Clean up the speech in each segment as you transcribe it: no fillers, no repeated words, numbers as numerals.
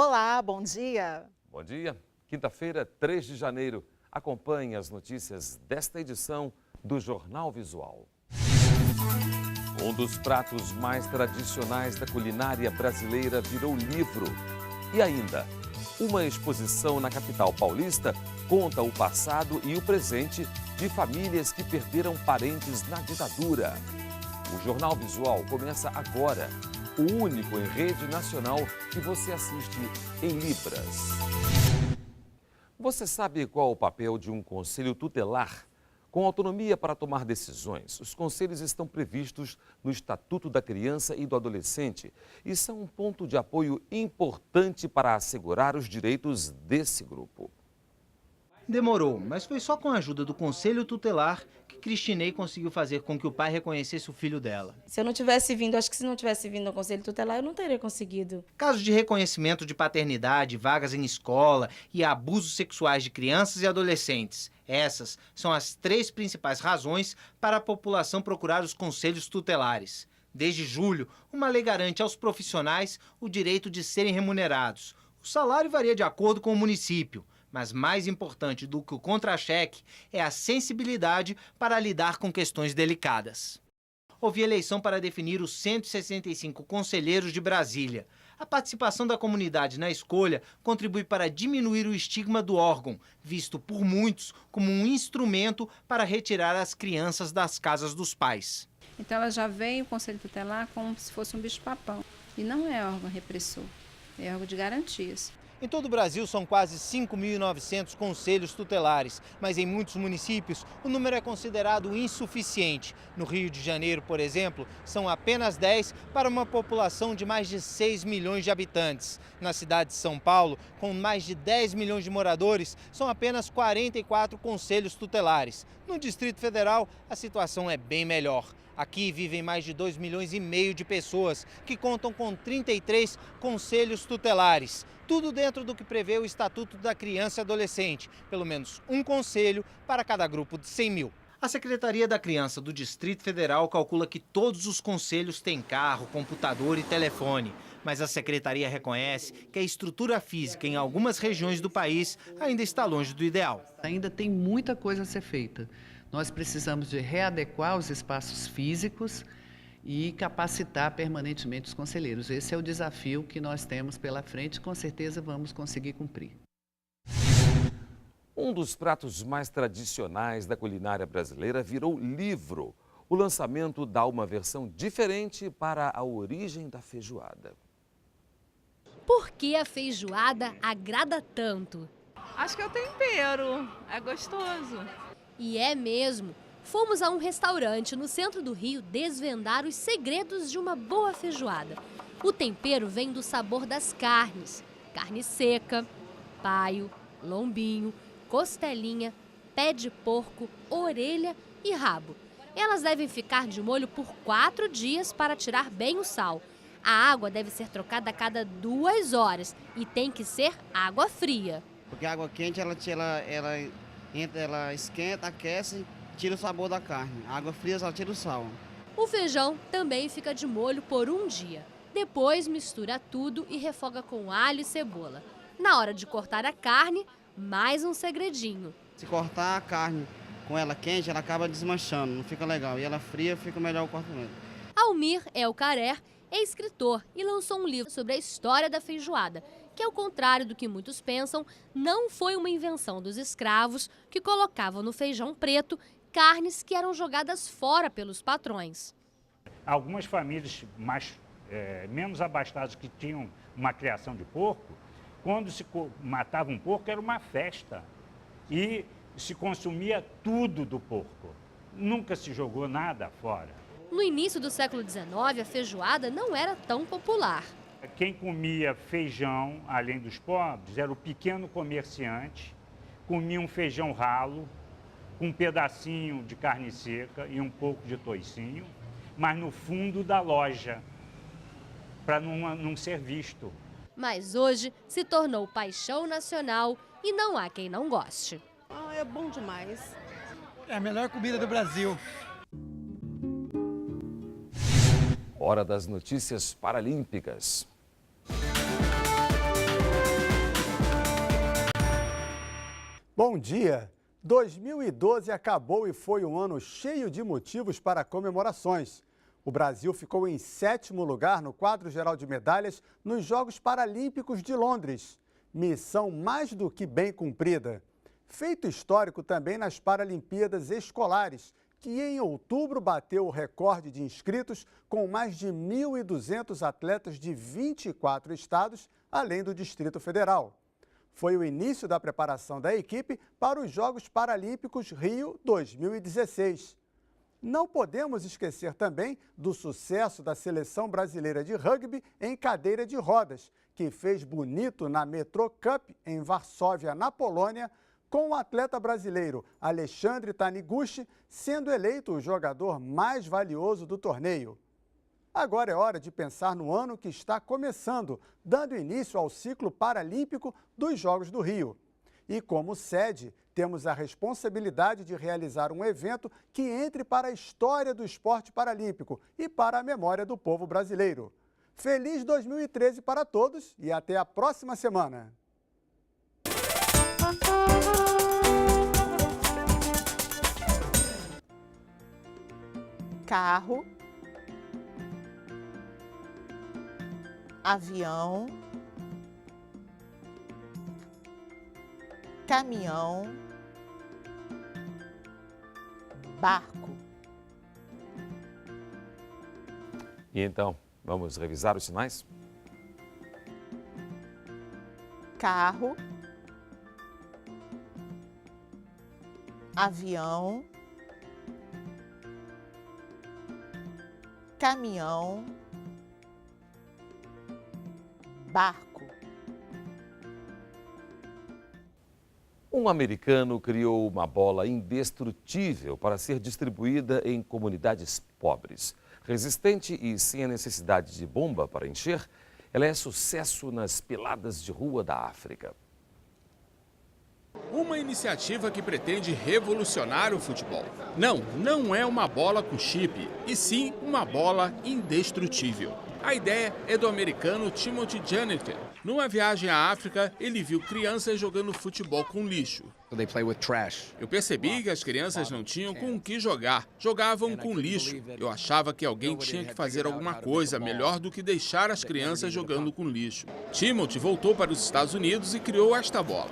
Olá, bom dia. Bom dia. Quinta-feira, 3 de janeiro. Acompanhe as notícias desta edição do Jornal Visual. Um dos pratos mais tradicionais da culinária brasileira virou livro. E ainda, uma exposição na capital paulista conta o passado e o presente de famílias que perderam parentes na ditadura. O Jornal Visual começa agora, o único em rede nacional que você assiste em Libras. Você sabe qual o papel de um conselho tutelar? Com autonomia para tomar decisões, os conselhos estão previstos no Estatuto da Criança e do Adolescente e são um ponto de apoio importante para assegurar os direitos desse grupo. Demorou, mas foi só com a ajuda do Conselho Tutelar que Cristinei conseguiu fazer com que o pai reconhecesse o filho dela. Se eu não tivesse vindo, acho que se não tivesse vindo ao Conselho Tutelar, eu não teria conseguido. Casos de reconhecimento de paternidade, vagas em escola e abusos sexuais de crianças e adolescentes. Essas são as 3 principais razões para a população procurar os conselhos tutelares. Desde julho, uma lei garante aos profissionais o direito de serem remunerados. O salário varia de acordo com o município. Mas mais importante do que o contra-cheque é a sensibilidade para lidar com questões delicadas. Houve eleição para definir os 165 conselheiros de Brasília. A participação da comunidade na escolha contribui para diminuir o estigma do órgão, visto por muitos como um instrumento para retirar as crianças das casas dos pais. Então ela já veio o Conselho Tutelar como se fosse um bicho-papão. E não é órgão repressor, é órgão de garantias. Em todo o Brasil são quase 5.900 conselhos tutelares, mas em muitos municípios o número é considerado insuficiente. No Rio de Janeiro, por exemplo, são apenas 10 para uma população de mais de 6 milhões de habitantes. Na cidade de São Paulo, com mais de 10 milhões de moradores, são apenas 44 conselhos tutelares. No Distrito Federal, a situação é bem melhor. Aqui vivem mais de 2,5 milhões de pessoas, que contam com 33 conselhos tutelares. Tudo dentro do que prevê o Estatuto da Criança e Adolescente, pelo menos um conselho para cada grupo de 100 mil. A Secretaria da Criança do Distrito Federal calcula que todos os conselhos têm carro, computador e telefone. Mas a Secretaria reconhece que a estrutura física em algumas regiões do país ainda está longe do ideal. Ainda tem muita coisa a ser feita. Nós precisamos de readequar os espaços físicos e capacitar permanentemente os conselheiros. Esse é o desafio que nós temos pela frente e com certeza vamos conseguir cumprir. Um dos pratos mais tradicionais da culinária brasileira virou livro. O lançamento dá uma versão diferente para a origem da feijoada. Por que a feijoada agrada tanto? Acho que é o tempero, é gostoso. E é mesmo. Fomos a um restaurante no centro do Rio desvendar os segredos de uma boa feijoada. O tempero vem do sabor das carnes. Carne seca, paio, lombinho, costelinha, pé de porco, orelha e rabo. Elas devem ficar de molho por 4 dias para tirar bem o sal. A água deve ser trocada a cada 2 horas e tem que ser água fria. Porque a água quente ela esquenta, aquece, tira o sabor da carne. A água fria só tira o sal. O feijão também fica de molho por 1 dia. Depois mistura tudo e refoga com alho e cebola. Na hora de cortar a carne, mais um segredinho. Se cortar a carne com ela quente, ela acaba desmanchando, não fica legal. E ela fria, fica melhor o cortamento. Almir Elcarer é escritor e lançou um livro sobre a história da feijoada, que, ao contrário do que muitos pensam, não foi uma invenção dos escravos que colocavam no feijão preto carnes que eram jogadas fora pelos patrões. Algumas famílias menos abastadas que tinham uma criação de porco, quando se matava um porco era uma festa e se consumia tudo do porco. Nunca se jogou nada fora. No início do século XIX, a feijoada não era tão popular. Quem comia feijão, além dos pobres, era o pequeno comerciante, comia um feijão ralo, com um pedacinho de carne seca e um pouco de toicinho, mas no fundo da loja, para não ser visto. Mas hoje se tornou paixão nacional e não há quem não goste. É bom demais. É a melhor comida do Brasil. Hora das notícias paralímpicas. Bom dia! 2012 acabou e foi um ano cheio de motivos para comemorações. O Brasil ficou em 7º lugar no quadro geral de medalhas nos Jogos Paralímpicos de Londres. Missão mais do que bem cumprida. Feito histórico também nas Paralimpíadas Escolares, que em outubro bateu o recorde de inscritos com mais de 1.200 atletas de 24 estados, além do Distrito Federal. Foi o início da preparação da equipe para os Jogos Paralímpicos Rio 2016. Não podemos esquecer também do sucesso da seleção brasileira de rugby em cadeira de rodas, que fez bonito na Metro Cup em Varsóvia, na Polônia, com o atleta brasileiro Alexandre Taniguchi sendo eleito o jogador mais valioso do torneio. Agora é hora de pensar no ano que está começando, dando início ao ciclo paralímpico dos Jogos do Rio. E como sede, temos a responsabilidade de realizar um evento que entre para a história do esporte paralímpico e para a memória do povo brasileiro. Feliz 2013 para todos e até a próxima semana! Carro, avião, caminhão, barco. E então, vamos revisar os sinais? Carro, avião, caminhão, barco. Um americano criou uma bola indestrutível para ser distribuída em comunidades pobres. Resistente e sem a necessidade de bomba para encher, ela é sucesso nas peladas de rua da África. Uma iniciativa que pretende revolucionar o futebol. Não é uma bola com chip, e sim uma bola indestrutível. A ideia é do americano Timothy Jannetty. Numa viagem à África, ele viu crianças jogando futebol com lixo. Eu percebi que as crianças não tinham com o que jogar, jogavam com lixo. Eu achava que alguém tinha que fazer alguma coisa melhor do que deixar as crianças jogando com lixo. Timothy voltou para os Estados Unidos e criou esta bola.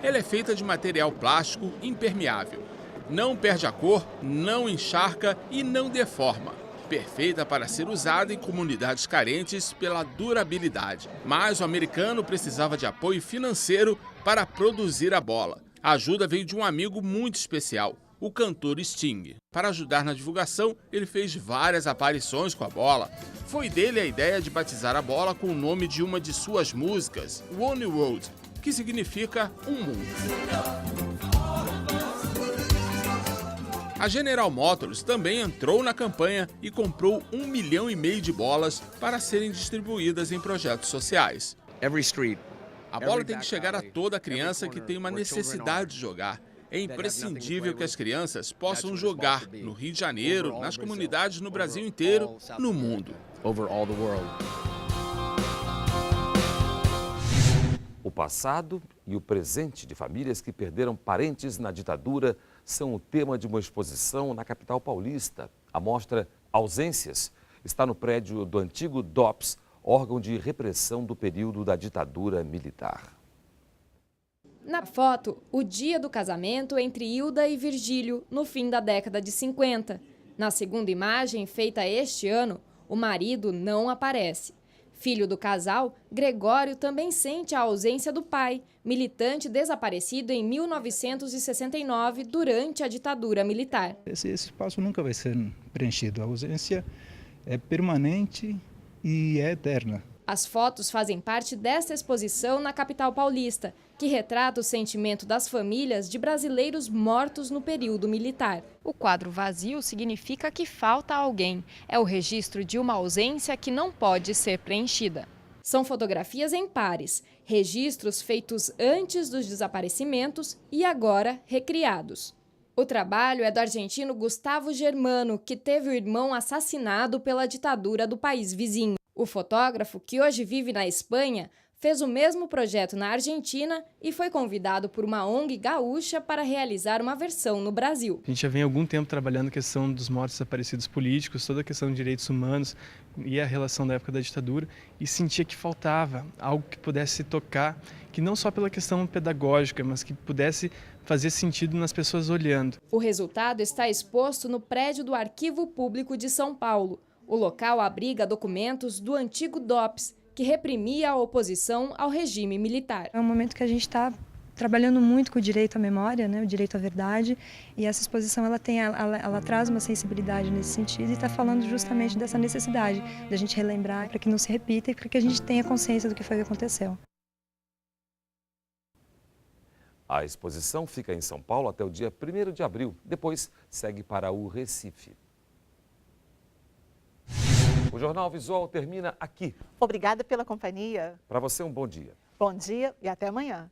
Ela é feita de material plástico impermeável. Não perde a cor, não encharca e não deforma. Perfeita para ser usada em comunidades carentes pela durabilidade. Mas o americano precisava de apoio financeiro para produzir a bola. A ajuda veio de um amigo muito especial, o cantor Sting. Para ajudar na divulgação, ele fez várias aparições com a bola. Foi dele a ideia de batizar a bola com o nome de uma de suas músicas, One World, que significa um mundo. A General Motors também entrou na campanha e comprou 1,5 milhão de bolas para serem distribuídas em projetos sociais. A bola tem que chegar a toda criança que tem uma necessidade de jogar. É imprescindível que as crianças possam jogar no Rio de Janeiro, nas comunidades no Brasil inteiro, no mundo. O passado e o presente de famílias que perderam parentes na ditadura são o tema de uma exposição na capital paulista. A mostra Ausências está no prédio do antigo DOPS, órgão de repressão do período da ditadura militar. Na foto, o dia do casamento entre Hilda e Virgílio, no fim da década de 50. Na segunda imagem, feita este ano, o marido não aparece. Filho do casal, Gregório também sente a ausência do pai, militante desaparecido em 1969 durante a ditadura militar. Esse espaço nunca vai ser preenchido. A ausência é permanente e é eterna. As fotos fazem parte desta exposição na capital paulista, que retrata o sentimento das famílias de brasileiros mortos no período militar. O quadro vazio significa que falta alguém. É o registro de uma ausência que não pode ser preenchida. São fotografias em pares, registros feitos antes dos desaparecimentos e agora recriados. O trabalho é do argentino Gustavo Germano, que teve o irmão assassinado pela ditadura do país vizinho. O fotógrafo, que hoje vive na Espanha, Fez o mesmo projeto na Argentina e foi convidado por uma ONG gaúcha para realizar uma versão no Brasil. A gente já vem há algum tempo trabalhando a questão dos mortos desaparecidos políticos, toda a questão de direitos humanos e a relação da época da ditadura, e sentia que faltava algo que pudesse tocar, que não só pela questão pedagógica, mas que pudesse fazer sentido nas pessoas olhando. O resultado está exposto no prédio do Arquivo Público de São Paulo. O local abriga documentos do antigo DOPS, que reprimia a oposição ao regime militar. É um momento que a gente está trabalhando muito com o direito à memória, né, o direito à verdade, e essa exposição ela traz uma sensibilidade nesse sentido e está falando justamente dessa necessidade da gente relembrar para que não se repita e para que a gente tenha consciência do que foi que aconteceu. A exposição fica em São Paulo até o dia 1º de abril, depois segue para o Recife. O Jornal Visual termina aqui. Obrigada pela companhia. Para você, um bom dia. Bom dia e até amanhã.